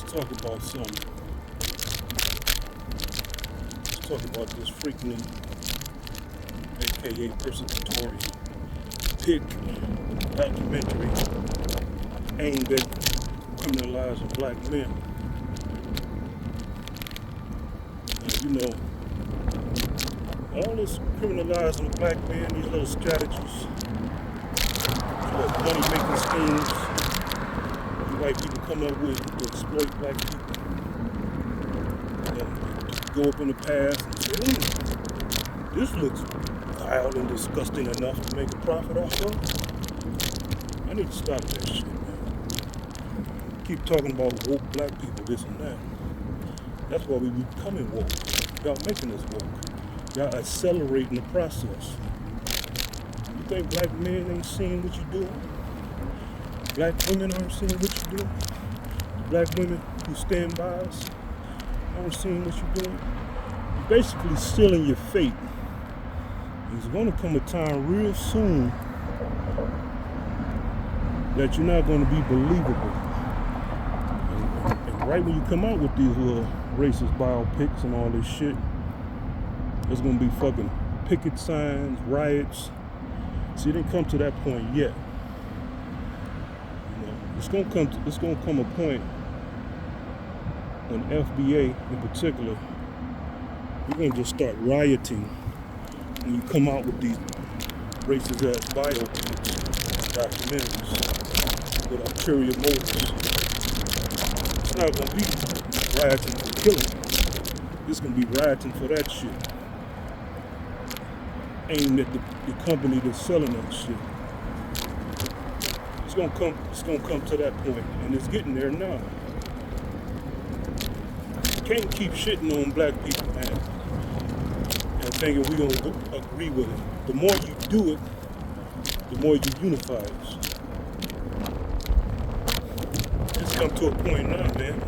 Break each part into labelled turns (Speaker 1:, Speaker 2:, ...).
Speaker 1: talk about something. Let's talk about this FreakNik, aka Persecutory Pick documentary aimed at criminalizing black men. And you know, all this criminalizing of black men, these little strategies, money making schemes white people come up with to exploit black people. Go up in the past and say, this looks vile and disgusting enough to make a profit off of. I need to stop that shit, man. Keep talking about woke black people, this and that. That's why we becoming woke. Y'all making us woke. Y'all accelerating the process. You think black men ain't seeing what you're doing? Black women aren't seeing what you're doing? Black women who stand by us aren't seeing what you're doing? You're basically sealing your fate. There's going to come a time real soon that you're not going to be believable. And right when you come out with these little racist biopics and all this shit, there's going to be fucking picket signs, riots. See, it didn't come to that point yet. You know, it's going to come a point when FBA in particular, we're going to just start rioting when you come out with these racist ass biopics, documentaries with ulterior motives. It's not going to be rioting for killing. It's going to be rioting for that shit. Aimed at the company that's selling that shit. It's gonna come to that point, and it's getting there now. You can't keep shitting on black people, man, and thinking we're gonna agree with it. The more you do it, the more you unify us. It's come to a point now, man.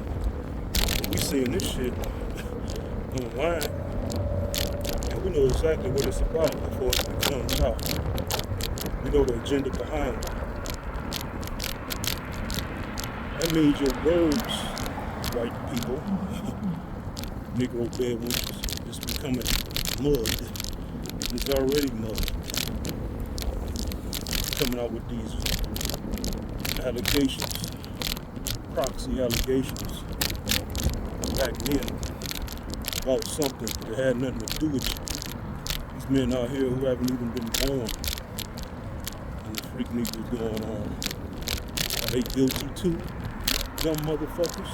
Speaker 1: We seeing this shit online. We know exactly what it's about before it comes out. We know the agenda behind it. That means your words, white people, Negro bedouins, is becoming mud. It's already mud. Coming out with these allegations, proxy allegations, black men, about something that had nothing to do with you. These men out here who haven't even been born when the FreakNik was going on. Are they guilty too? Dumb motherfuckers.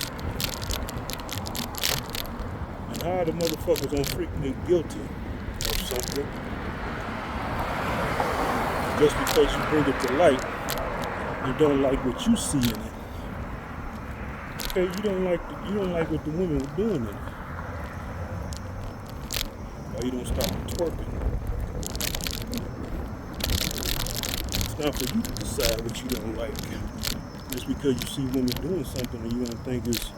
Speaker 1: And how are the motherfuckers on FreakNik guilty of something? Just because you bring it to light, you don't like what you see in it. Okay, you don't like what the women were doing in it. Why you don't stop twerking? It's not for you to decide what you don't like. Just because you see women doing something and you don't think it's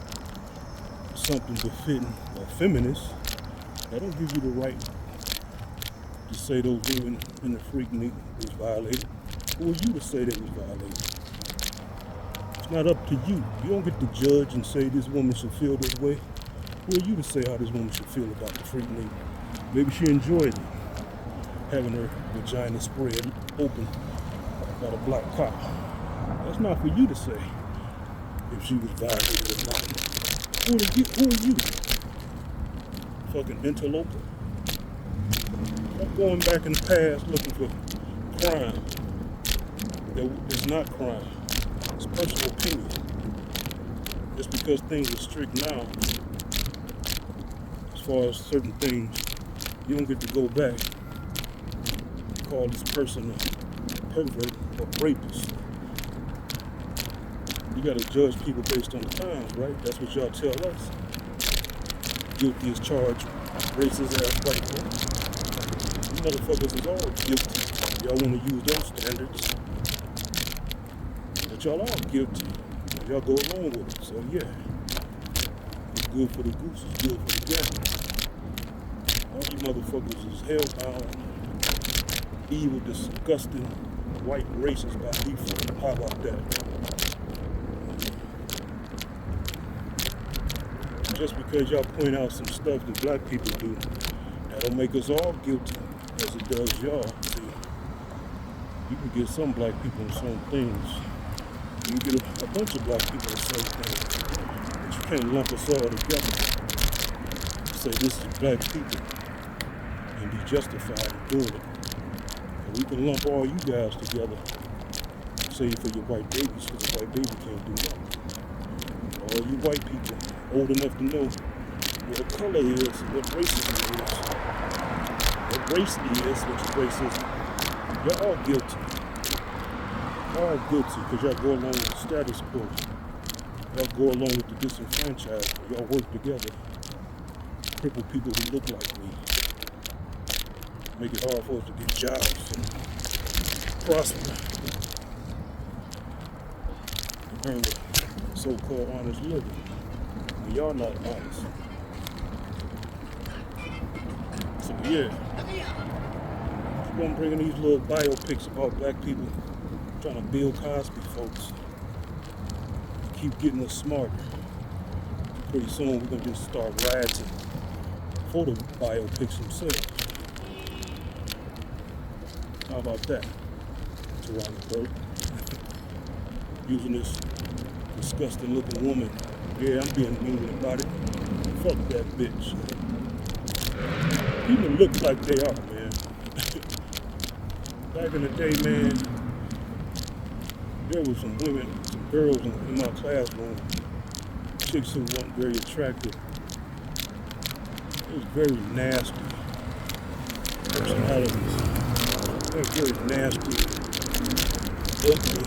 Speaker 1: something befitting or feminist, that don't give you the right to say those women in the FreakNik was violated. Who are you to say that was violated? It's not up to you. You don't get to judge and say this woman should feel this way. Who are you to say how this woman should feel about the FreakNik? Maybe she enjoyed it, having her vagina spread open by the black cop. That's not for you to say if she was violated or not. Who are you? Fucking interloper. Stop going back in the past looking for crime. It's not crime. It's personal opinion. Just because things are strict now, as far as certain things, you don't get to go back and call this person a pervert or rapist. You gotta judge people based on the times, right? That's what y'all tell us. Guilty as charged, racist ass white men. You motherfuckers is all guilty. Y'all wanna use those standards. But y'all are guilty. Y'all go along with it. So yeah. It's good for the goose, it's good for the gander. All you motherfuckers is hellbound, evil, disgusting, white racists by default. How about that? just because y'all point out some stuff that black people do, that don't make us all guilty as it does y'all. See, you can get some black people in some things. You can get a bunch of black people in some things. But you can't lump us all together. Say this is black people and be justified in doing it. And we can lump all you guys together, say for your white babies, because the white baby can't do nothing. All you white people old enough to know what color is, what racism is, what race is, which racism. You're all guilty. All guilty because y'all go along with the status quo. Y'all go along with the disenfranchised. Y'all work together. Cripple people who look like me. Make it hard for us to get jobs and prosper. And earn a so-called honest living. And y'all not honest. So yeah. Keep on bringing these little biopics about black people. Trying to Bill Cosby folks. Keep getting us smarter. Pretty soon we're gonna just start rioting for the biopics themselves. How about that? Toronto using this disgusting looking woman. Yeah, I'm being mean about it. Fuck that bitch. People look like they are, man. Back in the day, man, there was some women, some girls in my classroom, chicks who weren't very attractive. It was very nasty personalities. They're very nasty, ugly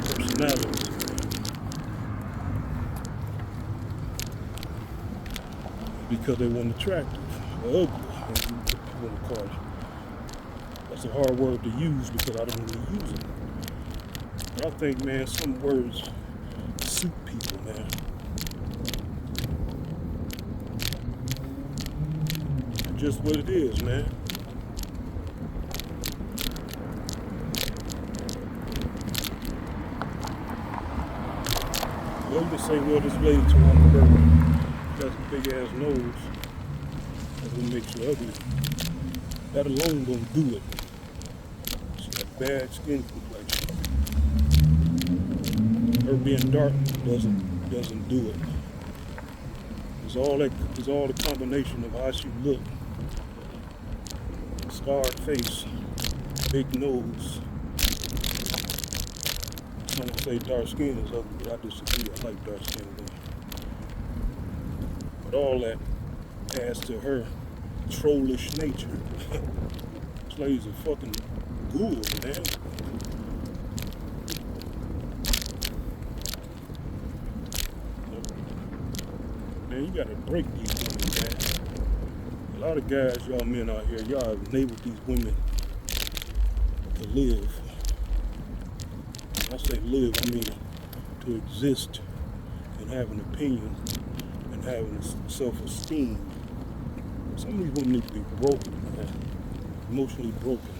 Speaker 1: personalities. Because they weren't attractive or ugly, as you want to call it. That's a hard word to use because I don't really use it. But I think, man, some words suit people, man. It's just what it is, man. Well, you can say, well, this lady Toronto Burger got a big ass nose. That will make you ugly. That alone won't do it. She got bad skin complexion. Her being dark doesn't do it. It's all the combination of how she looked. Scarred face, big nose. Some would say dark skin is ugly, but I disagree. I like dark skin women. But all that adds to her trollish nature. This lady's a fucking ghoul, man. Man, you gotta break these women, man. A lot of guys, y'all men out here, y'all have enabled these women to live. When I say live, I mean to exist and have an opinion and having self-esteem. Some of these women need to be broken, man. Emotionally broken.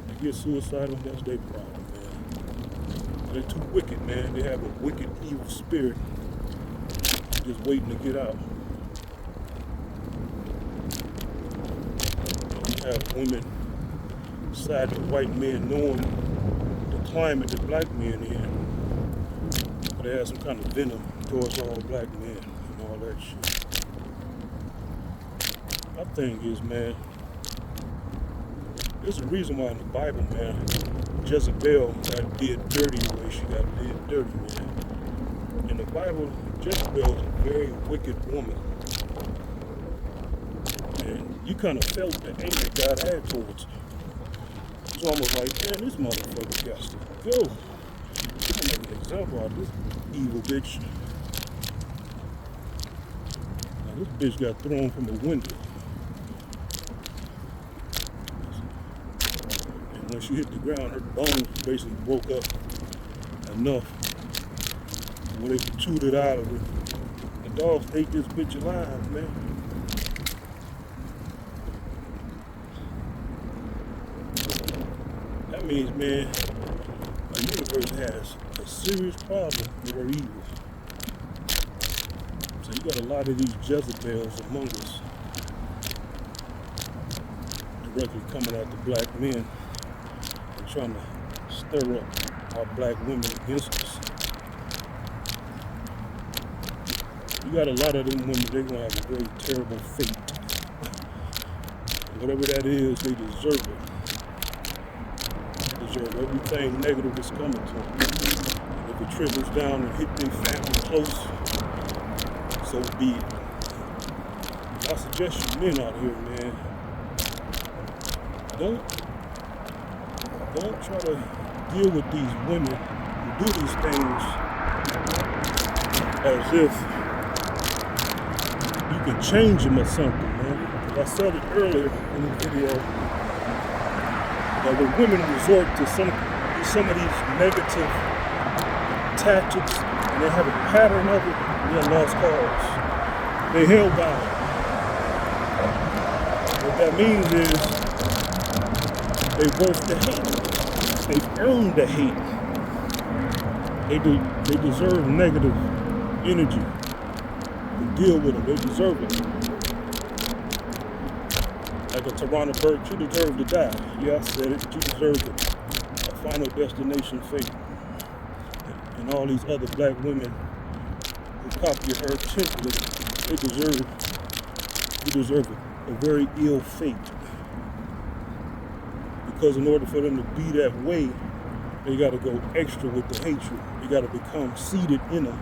Speaker 1: They get suicidal, that's their problem, man. They're too wicked, man. They have a wicked, evil spirit just waiting to get out. You have women side with white men knowing the climate that black men in. But they have some kind of venom towards all black men and all that shit. My thing is, man, there's a reason why in the Bible, man, Jezebel got did dirty the way she got did dirty, man. In the Bible, Jezebel is a very wicked woman. And you kind of felt the anger God had towards her. It's almost like, man, this motherfucker got to go. I'm gonna make an example out of this evil bitch. Now, this bitch got thrown from a window. And when she hit the ground, her bones basically broke up enough where they chewed it out of her. The dogs ate this bitch alive, man. That means, man, our universe has a serious problem with her evil. So you got a lot of these Jezebels among us, directly coming at the black men and trying to stir up our black women against us. You got a lot of them women, they're gonna have a very terrible fate. And whatever that is, they deserve it. They deserve everything negative that's coming to them. If it trickles down and hit their family close, so be it. I suggest you men out here, man, don't try to deal with these women who do these things as if you can change them or something, man. I said it earlier in the video that when women resort to some of these negative tactics and they have a pattern of it, they're lost cause. They're hellbound. What that means is they worth the hate. They've earned the hate. They deserve negative energy. Deal with them, they deserve it. Like a Toronto bird, you deserve to die. Yeah, I said it, you deserve it. A final destination fate. And all these other black women who copy her template, you deserve a very ill fate. Because in order for them to be that way, they gotta go extra with the hatred. They gotta become seated in them.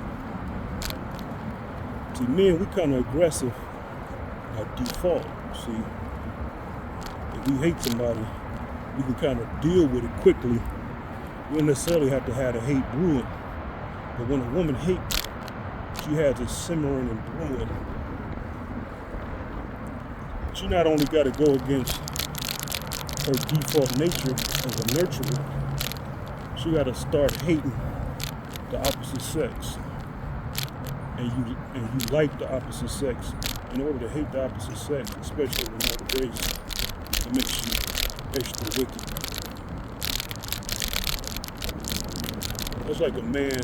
Speaker 1: See, men, we kind of aggressive by default. See, if we hate somebody, we can kind of deal with it quickly. We don't necessarily have to have the hate brewing. But when a woman hates, she has it simmering and brewing. She not only got to go against her default nature as a nurturer, she got to start hating the opposite sex. And you like the opposite sex. In order to hate the opposite sex, especially in another race, it makes you extra wicked. That's like a man,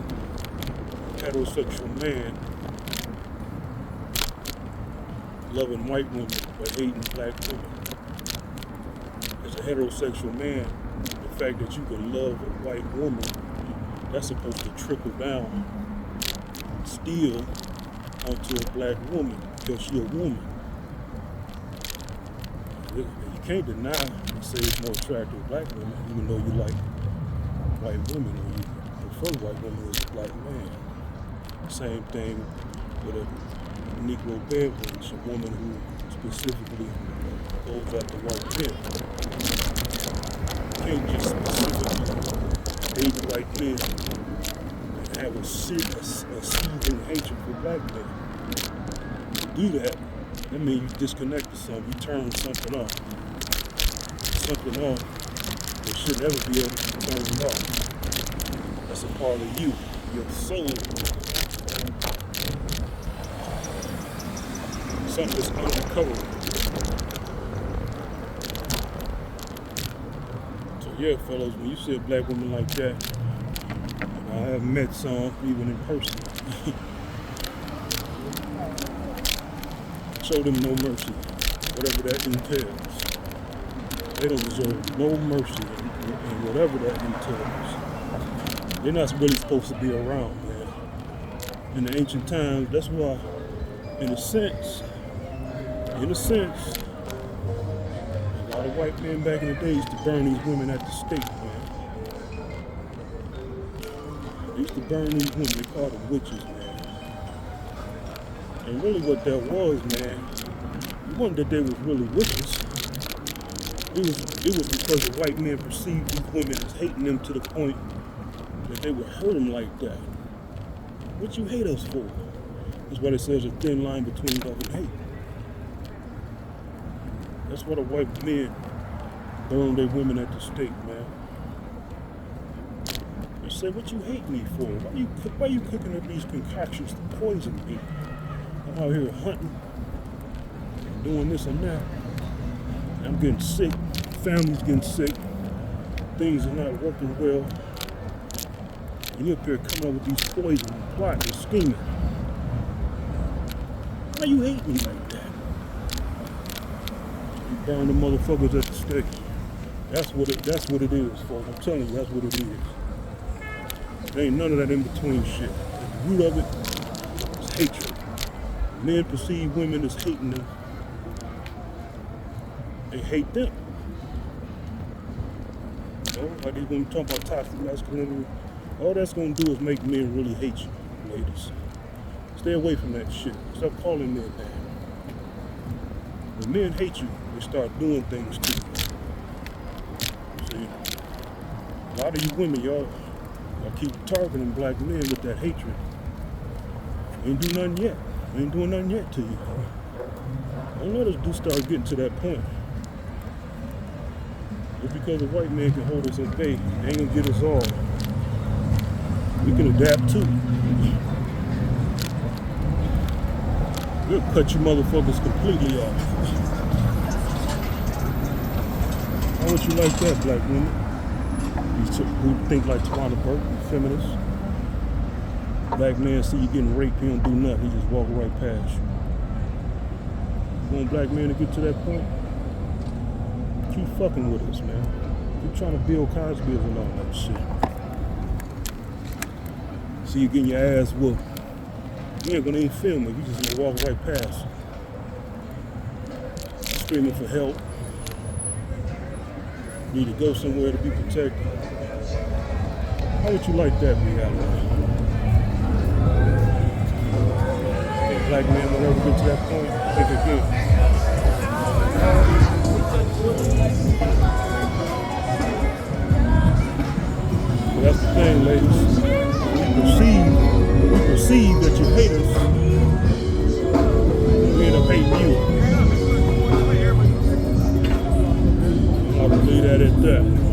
Speaker 1: heterosexual man, loving white women but hating black women. As a heterosexual man, the fact that you can love a white woman, that's supposed to trickle down still onto a black woman because she's a woman. You can't deny and say it's more attractive to black women, even though you like white women or you prefer white women as a black man. Same thing with a Negro bedwench, a woman who specifically goes after white men. You can't just specifically hate white men and have a seething hatred for black men. To do that, that means you disconnected something, you turn something off. Something on that should never be able to be turned off. That's a part of you, your soul. Something that's unrecoverable. So yeah, fellas, when you see a black woman like that, I have met some even in person. Show them no mercy, whatever that entails. They don't deserve no mercy in whatever that entails. They're not really supposed to be around, man. In the ancient times, that's why, in a sense, a lot of white men back in the day used to burn these women at the stake, man. They used to burn these women, they called them witches, man. And really what that was, man, it wasn't that they was really witches. It was because the white men perceived these women as hating them to the point that they would hurt them like that. What you hate us for? That's why it says a thin line between love and hate. That's why the white men burn their women at the stake, man. They say, what you hate me for? Why you cooking up these concoctions to poison me? I'm out here hunting, doing this and that. I'm getting sick, family's getting sick, things are not working well. And you're up here coming up with these poison and plotting and scheming. Why you hate me like that? You burn the motherfuckers at the stake. That's what it is, folks. I'm telling you, that's what it is. There ain't none of that in between shit. The root of it is hatred. Men perceive women as hating them. They hate them. You know, like when we talk about toxic masculinity, all that's gonna do is make men really hate you, ladies. Stay away from that shit. Stop calling men that. When men hate you, they start doing things to you. See, a lot of you women, y'all keep targeting black men with that hatred. We ain't do nothing yet. We ain't doing nothing yet to you. Don't let us start getting to that point. Just because a white man can hold us at bay, they ain't gonna get us all. We can adapt too. We'll cut you motherfuckers completely off. How would you like that, black women? Who think like Tawana Burke, feminists? Black man see you getting raped, he don't do nothing, he just walk right past you. You want black men to get to that point? Keep fucking with us, man. Keep trying to build Cosby's and all that shit. See you getting your ass whooped. You ain't gonna even film it, you just gonna walk right past you. Screaming for help. Need to go somewhere to be protected. How would you like that reality? Think black men will ever get to that point? I think they can. But that's the thing, ladies. We perceive that you hate us. We end up hating you. I'll leave that at that.